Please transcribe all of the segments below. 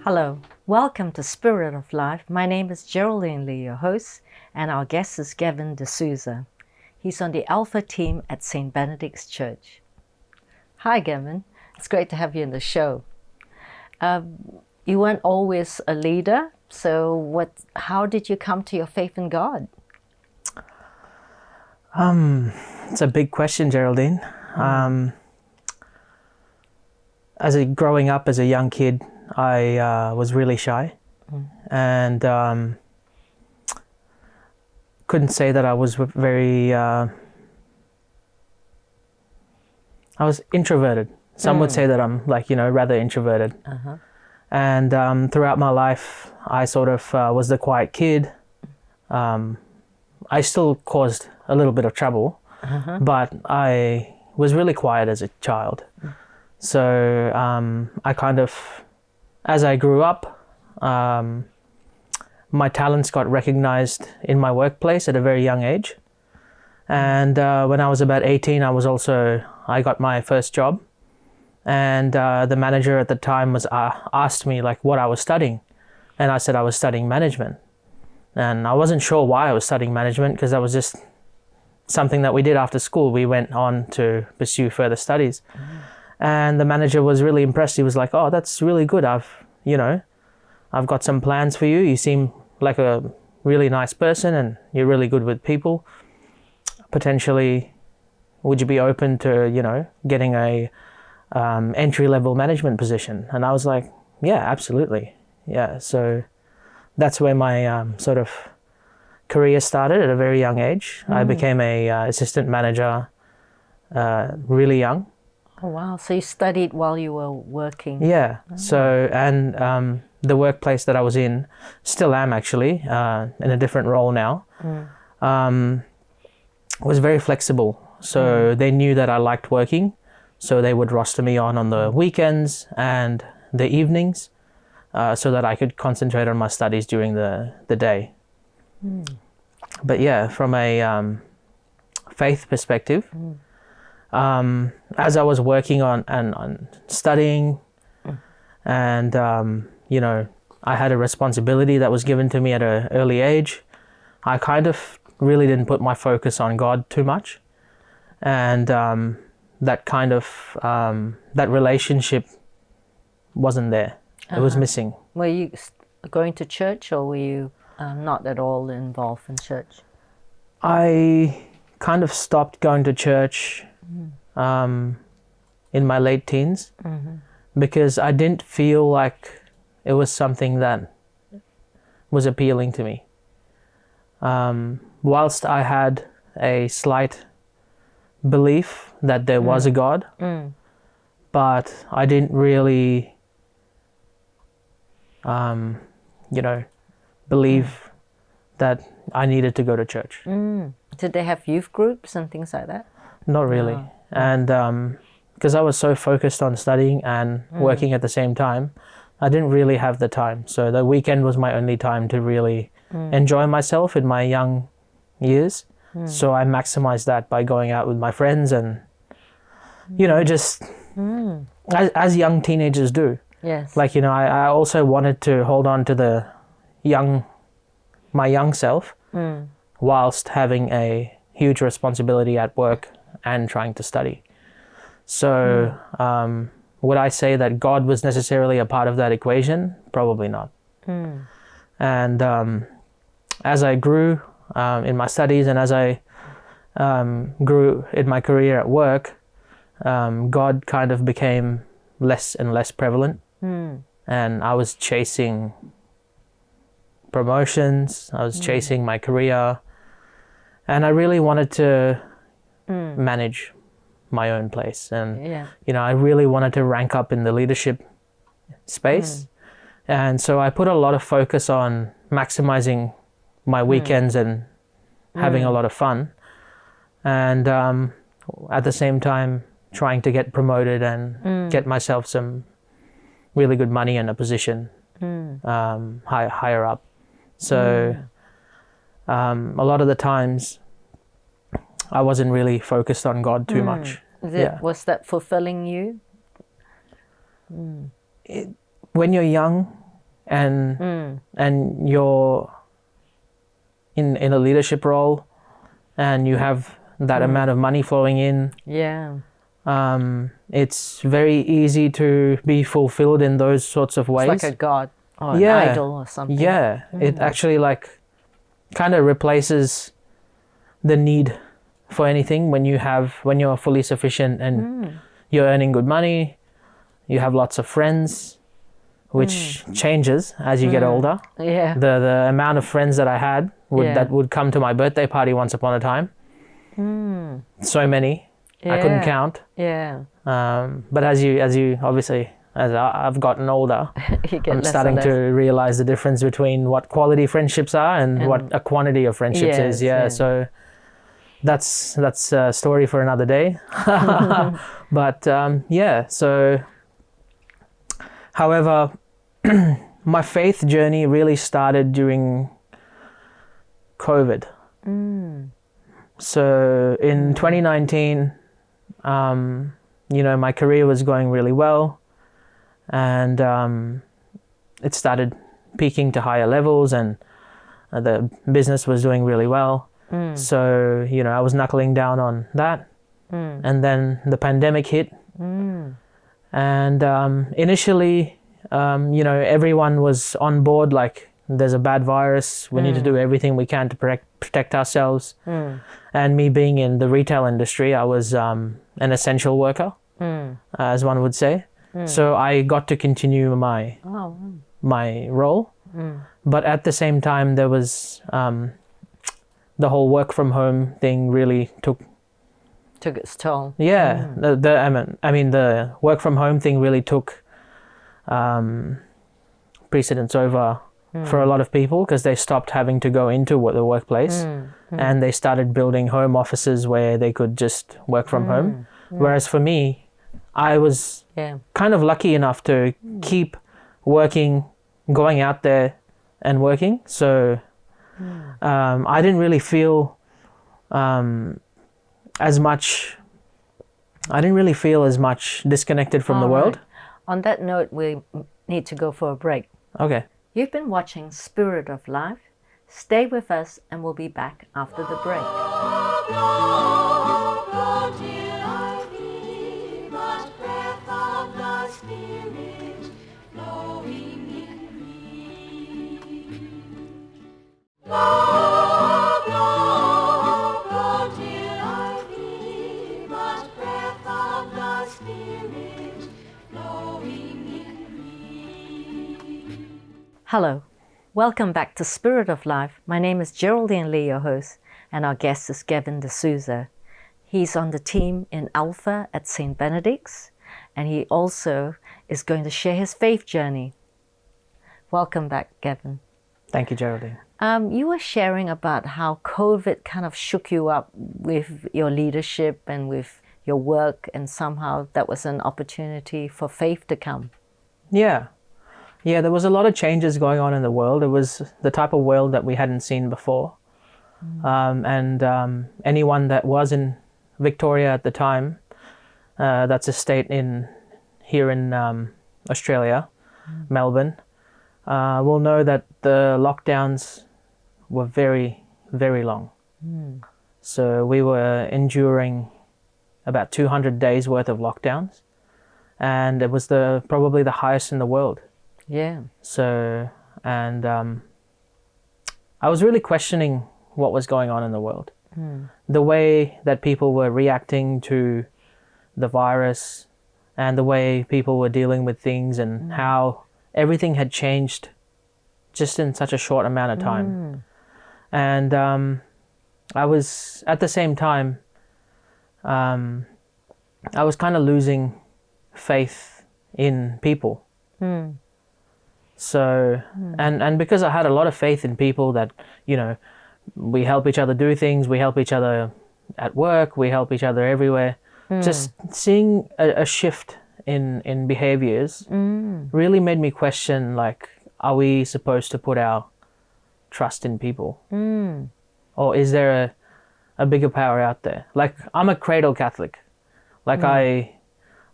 Hello, welcome to Spirit of Life. My name is Geraldine Lee, your host, and our guest is Gavin D'Souza. He's on the Alpha team at St. Benedict's Church. Hi, Gavin. It's great to have you in the show. You weren't always a leader, so how did you come to your faith in God? It's a big question, Geraldine. Growing up as a young kid, I was really shy and couldn't say that I was very, I was introverted. Some would say that I'm rather introverted. Uh-huh. And throughout my life, I sort of was the quiet kid. I still caused a little bit of trouble, but I was really quiet as a child. So I kind of, as I grew up, my talents got recognized in my workplace at a very young age. And when I was about 18, I got my first job. And the manager at the time asked me what I was studying. And I said I was studying management. And I wasn't sure why I was studying management, because that was just something that we did after school. We went on to pursue further studies. And the manager was really impressed. He was like, "Oh, that's really good. I've got some plans for you. You seem like a really nice person and you're really good with people. Potentially, would you be open to, getting a entry-level management position?" And I was like, "Yeah, absolutely." Yeah, so that's where my sort of career started at a very young age. I became a assistant manager really young. Oh, wow. So you studied while you were working? Yeah. So, and the workplace that I was in, still am actually, in a different role now, was very flexible. So they knew that I liked working. So they would roster me on the weekends and the evenings, so that I could concentrate on my studies during the day. But yeah, from a faith perspective, as I was working on studying, and I had a responsibility that was given to me at an early age, I kind of really didn't put my focus on God too much, and that kind of that relationship wasn't there. It was missing. Were you going to church, or were you not at all involved in church? I kind of stopped going to church in my late teens, because I didn't feel like it was something that was appealing to me. Whilst I had a slight belief that there was a God, but I didn't really believe that I needed to go to church. Did they have youth groups and things like that? Not really. No. And because I was so focused on studying and working at the same time, I didn't really have the time. So the weekend was my only time to really enjoy myself in my young years. So I maximized that by going out with my friends and, just as young teenagers do. Yes. I also wanted to hold on to my young self, whilst having a huge responsibility at work and trying to study. So would I say that God was necessarily a part of that equation? Probably not. And as I grew in my studies, and as I grew in my career at work, God kind of became less and less prevalent. And I was chasing promotions, I was chasing my career, and I really wanted to manage my own place. And I really wanted to rank up in the leadership space. And so I put a lot of focus on maximizing my weekends and having a lot of fun, and at the same time trying to get promoted and get myself some really good money and a position higher up. So a lot of the times I wasn't really focused on God too much. Was that fulfilling you? When you're young, and you're in a leadership role, and you have that amount of money flowing in. Yeah. It's very easy to be fulfilled in those sorts of ways. It's like a god or an idol or something. Yeah, it actually like kind of replaces the need for anything when you're fully sufficient and you're earning good money, you have lots of friends, which changes as you get older. Yeah. The amount of friends that I had that would come to my birthday party once upon a time. So many. I couldn't count. Yeah. But as you obviously, as I've gotten older, You get I'm less starting and to less. realize the difference between what quality friendships are and what a quantity of friendships is. Yeah. So that's a story for another day. But so however, my faith journey really started during COVID. So in 2019, my career was going really well, and it started peaking to higher levels, and the business was doing really well. So, I was knuckling down on that. And then the pandemic hit. And initially, everyone was on board, like, there's a bad virus, we need to do everything we can to protect ourselves. And me being in the retail industry, I was an essential worker, as one would say. So I got to continue my role. But at the same time, there was the whole work from home thing really took its toll. Yeah, the work from home thing really took precedence over for a lot of people, because they stopped having to go into the workplace and they started building home offices where they could just work from home. Whereas for me, I was kind of lucky enough to keep working, going out there and working. So I didn't really feel as much disconnected from the world. On that note, we need to go for a break. Okay. You've been watching Spirit of Life. Stay with us and we'll be back after the break. Hello, welcome back to Spirit of Life. My name is Geraldine Lee, your host, and our guest is Gavin D'Souza. He's on the team in Alpha at St. Benedict's, and he also is going to share his faith journey. Welcome back, Gavin. Thank you, Geraldine. You were sharing about how COVID kind of shook you up with your leadership and with your work, and somehow that was an opportunity for faith to come. Yeah, there was a lot of changes going on in the world. It was the type of world that we hadn't seen before. And anyone that was in Victoria at the time, that's a state here in Australia, Melbourne, will know that the lockdowns were very, very long. So we were enduring about 200 days worth of lockdowns, and it was probably the highest in the world. Yeah. So, and I was really questioning what was going on in the world. The way that people were reacting to the virus, and the way people were dealing with things, and how everything had changed just in such a short amount of time. And I was, at the same time, I was kind of losing faith in people. So, and because I had a lot of faith in people that, we help each other do things, we help each other at work, we help each other everywhere. Just seeing a shift in behaviors really made me question, like, are we supposed to put our trust in people? Or is there a bigger power out there? Like, I'm a cradle Catholic. Like, I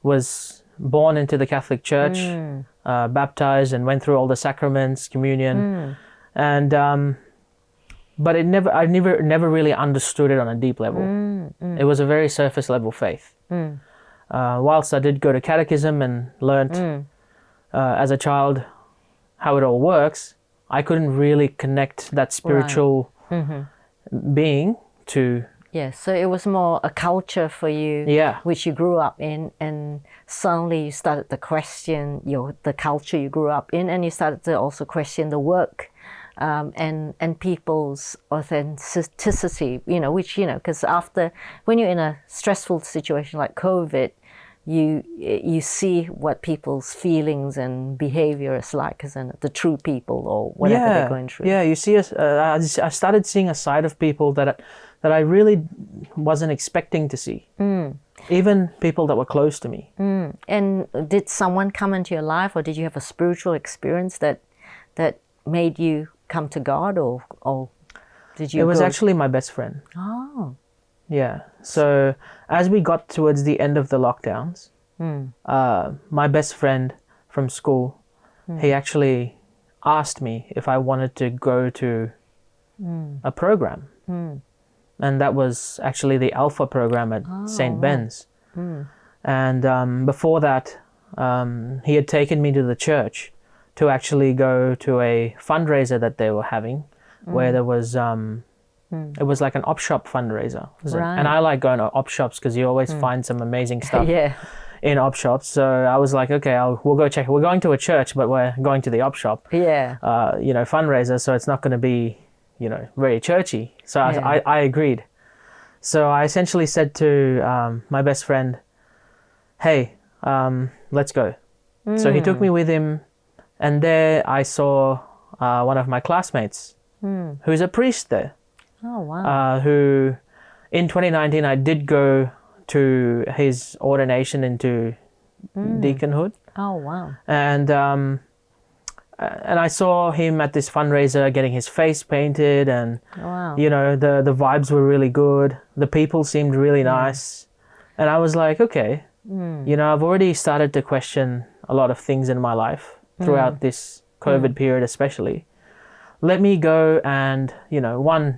was born into the Catholic Church, baptized, and went through all the sacraments, communion, and but I never really understood it on a deep level. It was a very surface level faith. Whilst I did go to catechism and learnt as a child how it all works, I couldn't really connect that spiritual being to... Yeah, so it was more a culture for you, which you grew up in, and suddenly you started to question the culture you grew up in, and you started to also question the work and people's authenticity, which, because when you're in a stressful situation like COVID, you see what people's feelings and behavior is like, isn't it? The true people or whatever they're going through. Yeah, you see, I started seeing a side of people that I really wasn't expecting to see. Even people that were close to me. And did someone come into your life, or did you have a spiritual experience that made you come to God, or did you? It was actually my best friend. Oh. Yeah. So as we got towards the end of the lockdowns, my best friend from school, he actually asked me if I wanted to go to a program. And that was actually the Alpha program at St. Ben's. And before that, he had taken me to the church to actually go to a fundraiser that they were having, where there was, it was like an op shop fundraiser. Right. And I like going to op shops because you always find some amazing stuff in op shops. So I was like, okay, we'll go check. We're going to a church, but we're going to the op shop, fundraiser. So it's not going to be, very churchy. So I agreed. So I essentially said to my best friend, hey, let's go. So he took me with him, and there I saw one of my classmates who's a priest there. Oh, wow. Who in 2019 I did go to his ordination into deaconhood. Oh, wow. And I saw him at this fundraiser getting his face painted, and the vibes were really good. The people seemed really nice. And I was like, okay, I've already started to question a lot of things in my life throughout this COVID period especially. Let me go and,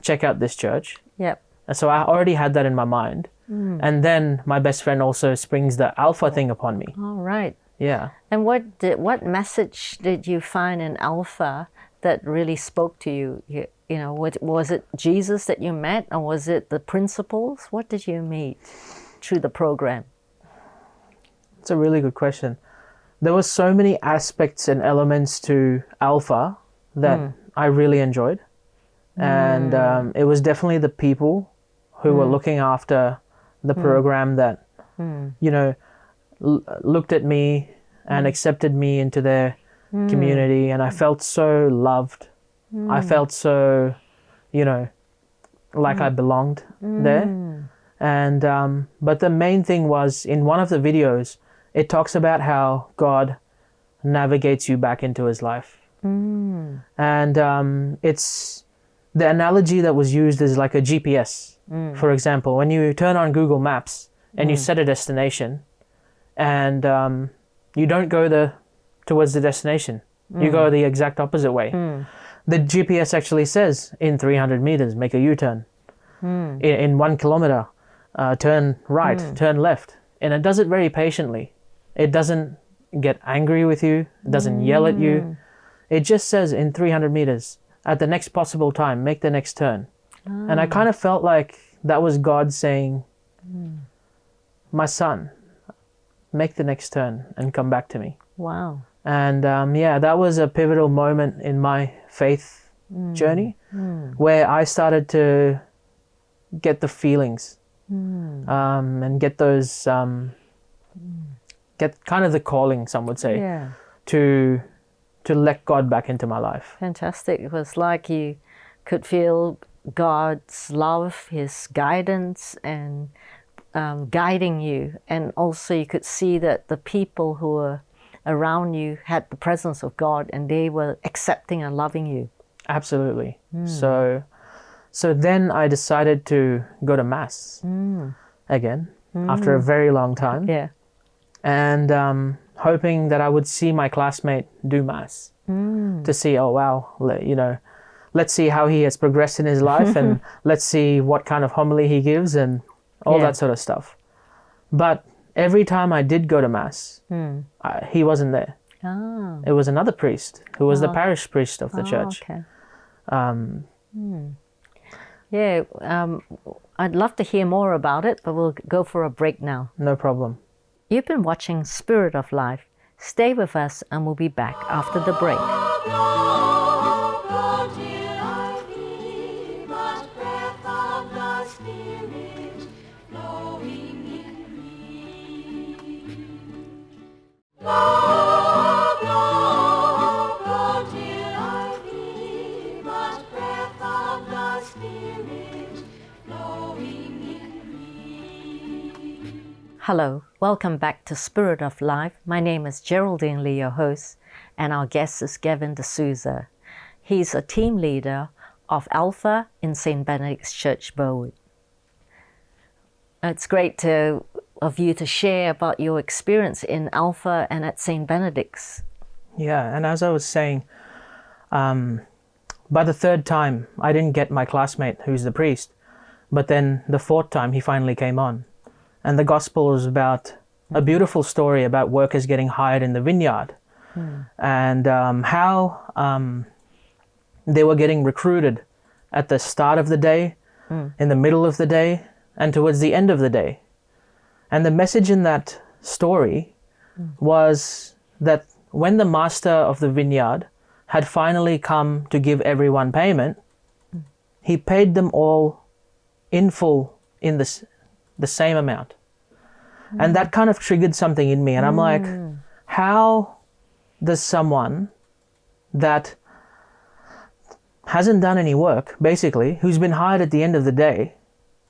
check out this church. Yep. And so I already had that in my mind. And then my best friend also springs the Alpha thing upon me. All right. Yeah. And what message did you find in Alpha that really spoke to you? Was it Jesus that you met, or was it the principles? What did you meet through the program? It's a really good question. There were so many aspects and elements to Alpha that I really enjoyed. And it was definitely the people who were looking after the program that, looked at me and accepted me into their community, and I felt so loved. I felt so, like I belonged there. And but the main thing was, in one of the videos, it talks about how God navigates you back into his life. And it's the analogy that was used is like a GPS. For example, when you turn on Google Maps and you set a destination, and you don't go towards the destination, you go the exact opposite way. The GPS actually says, in 300 meters, make a U-turn. In 1 kilometer, turn right, turn left. And it does it very patiently. It doesn't get angry with you. It doesn't yell at you. It just says, in 300 meters, at the next possible time, make the next turn. And I kind of felt like that was God saying, my son, make the next turn and come back to me. Wow. And that was a pivotal moment in my faith journey, where I started to get the feelings and get those, get kind of the calling, some would say, to let God back into my life. Fantastic. It was like you could feel God's love, his guidance, and guiding you. And also you could see that the people who were around you had the presence of God, and they were accepting and loving you. Absolutely. So then I decided to go to Mass again after a very long time. Yeah. and hoping that I would see my classmate do Mass to see, oh wow, let's see how he has progressed in his life and let's see what kind of homily he gives and all that sort of stuff. But every time I did go to Mass, he wasn't there. Oh. It was another priest who was the parish priest of the church. Okay. Yeah, I'd love to hear more about it, but we'll go for a break now. No problem. You've been watching Spirit of Life. Stay with us and we'll be back after the break. Hello, welcome back to Spirit of Life. My name is Geraldine Lee, your host, and our guest is Gavin D'Souza. He's a team leader of Alpha in St. Benedict's Church, Burwood. It's great of you to share about your experience in Alpha and at St. Benedict's. Yeah, and as I was saying, by the third time, I didn't get my classmate who's the priest, but then the fourth time he finally came on. And the gospel was about a beautiful story about workers getting hired in the vineyard and how they were getting recruited at the start of the day, in the middle of the day, and towards the end of the day. And the message in that story was that when the master of the vineyard had finally come to give everyone payment, he paid them all in full in the same amount. And that kind of triggered something in me. And I'm like, how does someone that hasn't done any work, basically, who's been hired at the end of the day,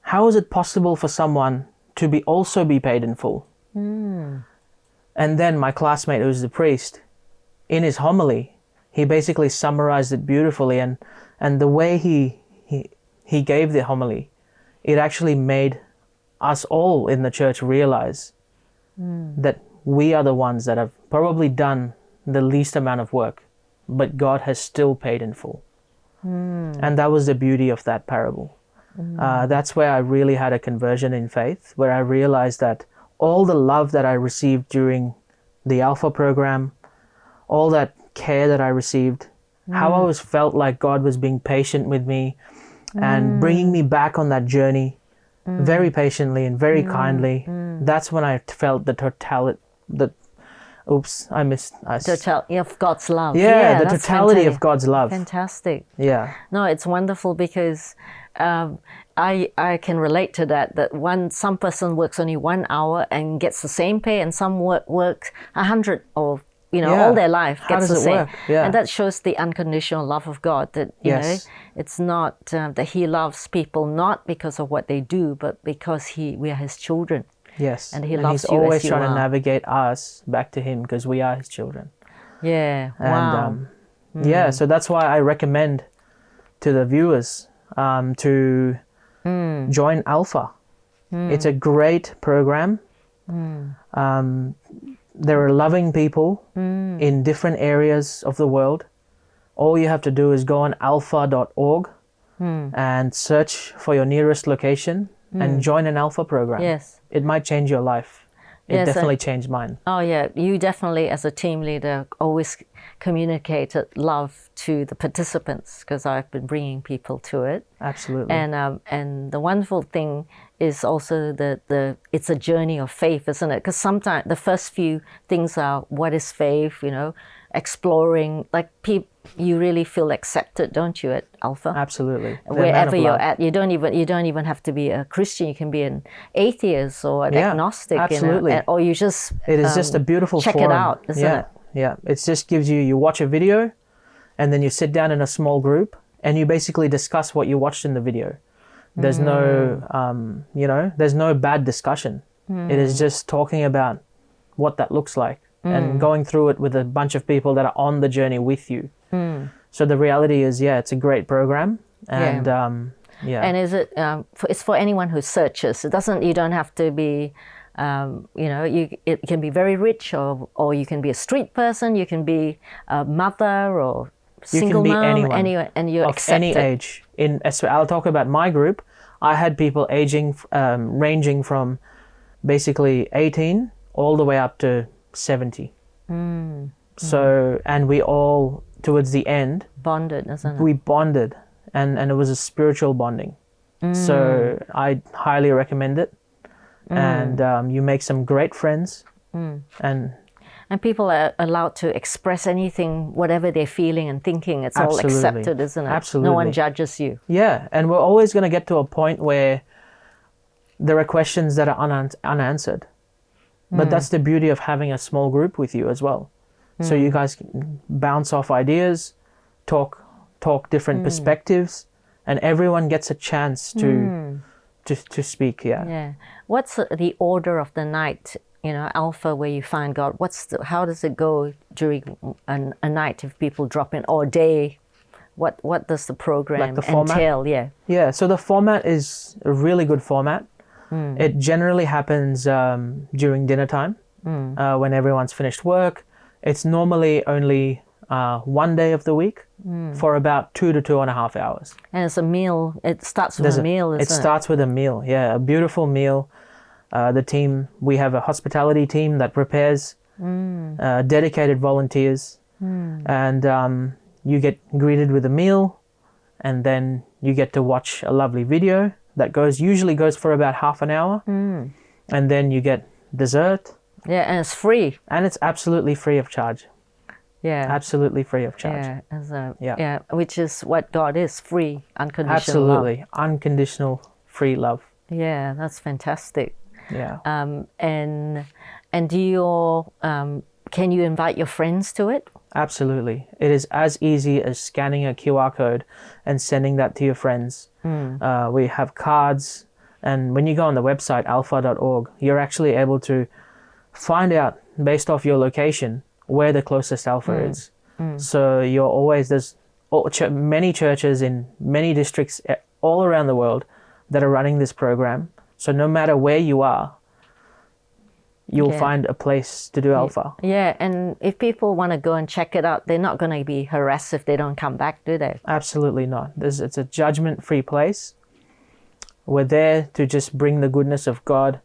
how is it possible for someone to also be paid in full? And then my classmate, who's the priest, in his homily, he basically summarized it beautifully. And the way he gave the homily, it actually made us all in the church realize that we are the ones that have probably done the least amount of work, but God has still paid in full. And that was the beauty of that parable. That's where I really had a conversion in faith, where I realized that all the love that I received during the Alpha program, all that care that I received, how I felt like God was being patient with me and bringing me back on that journey very patiently and very kindly. That's when I felt the totality, of God's love. Yeah, the totality of God's love. Fantastic. Yeah. No, it's wonderful because I can relate to that some person works only 1 hour and gets the same pay, and some works 100 or all their life gets the same. Yeah. And that shows the unconditional love of God, that you know, it's not that He loves people not because of what they do, but because we are His children. Yes. And He loves He's you always as you trying are. to navigate us back to Him because we are His children. Yeah. Wow. And so that's why I recommend to the viewers to join Alpha. It's a great program. There are loving people in different areas of the world. All you have to do is go on alpha.org and search for your nearest location and join an Alpha program. Yes. It might change your life. It definitely changed mine. Oh yeah, you definitely as a team leader always communicated love to the participants, because I've been bringing people to it. Absolutely. And the wonderful thing is also it's a journey of faith, isn't it? Because sometimes the first few things are, what is faith? Exploring, like you really feel accepted, don't you, at Alpha? Absolutely. Wherever you're at, you don't even have to be a Christian. You can be an atheist or an agnostic. Absolutely. Or you just it is just a beautiful check forum. it out, isn't it? Yeah. It just gives you watch a video, and then you sit down in a small group and you basically discuss what you watched in the video. There's no there's no bad discussion. It is just talking about what that looks like and going through it with a bunch of people that are on the journey with you. So the reality is, it's a great program, and And is it? It's for anyone who searches. You don't have to be it can be very rich, or you can be a street person, you can be a mother or single be mom, anyone and you're of any accepted. age. I'll talk about my group. I had people ranging from basically 18 all the way up to 70. So, and we all, towards the end, Bonded, isn't it? we bonded, and it was a spiritual bonding. So I highly recommend it. And you make some great friends. And people are allowed to express anything, whatever they're feeling and thinking. It's all Absolutely. accepted, isn't it? Absolutely. No one judges you. Yeah, and we're always going to get to a point where there are questions that are unanswered. But that's the beauty of having a small group with you as well. So you guys can bounce off ideas, talk different perspectives, and everyone gets a chance to speak. Yeah. What's the order of the night? Alpha, where you find God. How does it go during a night if people drop in, or day? What does the program Like the format? entail? Yeah. Yeah, so the format is a really good format. It generally happens during dinner time when everyone's finished work. It's normally only one day of the week for about 2 to 2.5 hours. And it's a meal. It starts with a meal, isn't it? It starts with a meal, yeah, a beautiful meal. We have a hospitality team that prepares, dedicated volunteers, and you get greeted with a meal, and then you get to watch a lovely video that usually goes for about half an hour, and then you get dessert. Yeah, and it's free. And it's absolutely free of charge. Yeah. Absolutely free of charge. Yeah, which is what God is, free, unconditional Absolutely. love. Unconditional free love. Yeah, that's fantastic. Yeah. And do you all, can you invite your friends to it? Absolutely. It is as easy as scanning a QR code and sending that to your friends. We have cards, and when you go on the website alpha.org, you're actually able to find out, based off your location, where the closest alpha is. So there's many churches in many districts all around the world that are running this program. So no matter where you are, you'll find a place to do alpha. Yeah, and if people want to go and check it out, they're not going to be harassed if they don't come back, do they? Absolutely not. It's a judgment-free place. We're there to just bring the goodness of God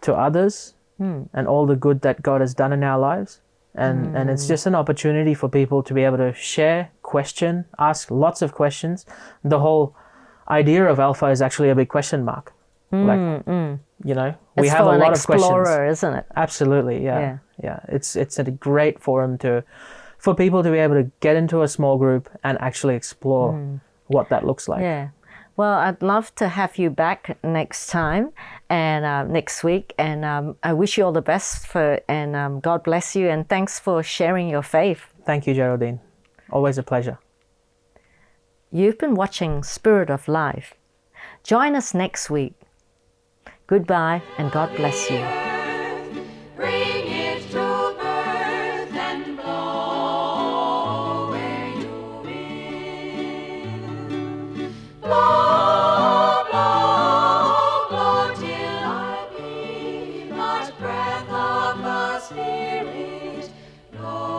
to others and all the good that God has done in our lives. And it's just an opportunity for people to be able to share, question, ask lots of questions. The whole idea of alpha is actually a big question mark. We It's have for a an lot of explorer, questions. isn't it? Absolutely, yeah. It's a great forum for people to be able to get into a small group and actually explore what that looks like. Yeah. Well, I'd love to have you back next time and next week. And I wish you all the best and God bless you. And thanks for sharing your faith. Thank you, Geraldine. Always a pleasure. You've been watching Spirit of Life. Join us next week. Goodbye and God bless you. Bring it to birth and blow where you will. Blow, blow, blow till I be but breath of the Spirit. Blow.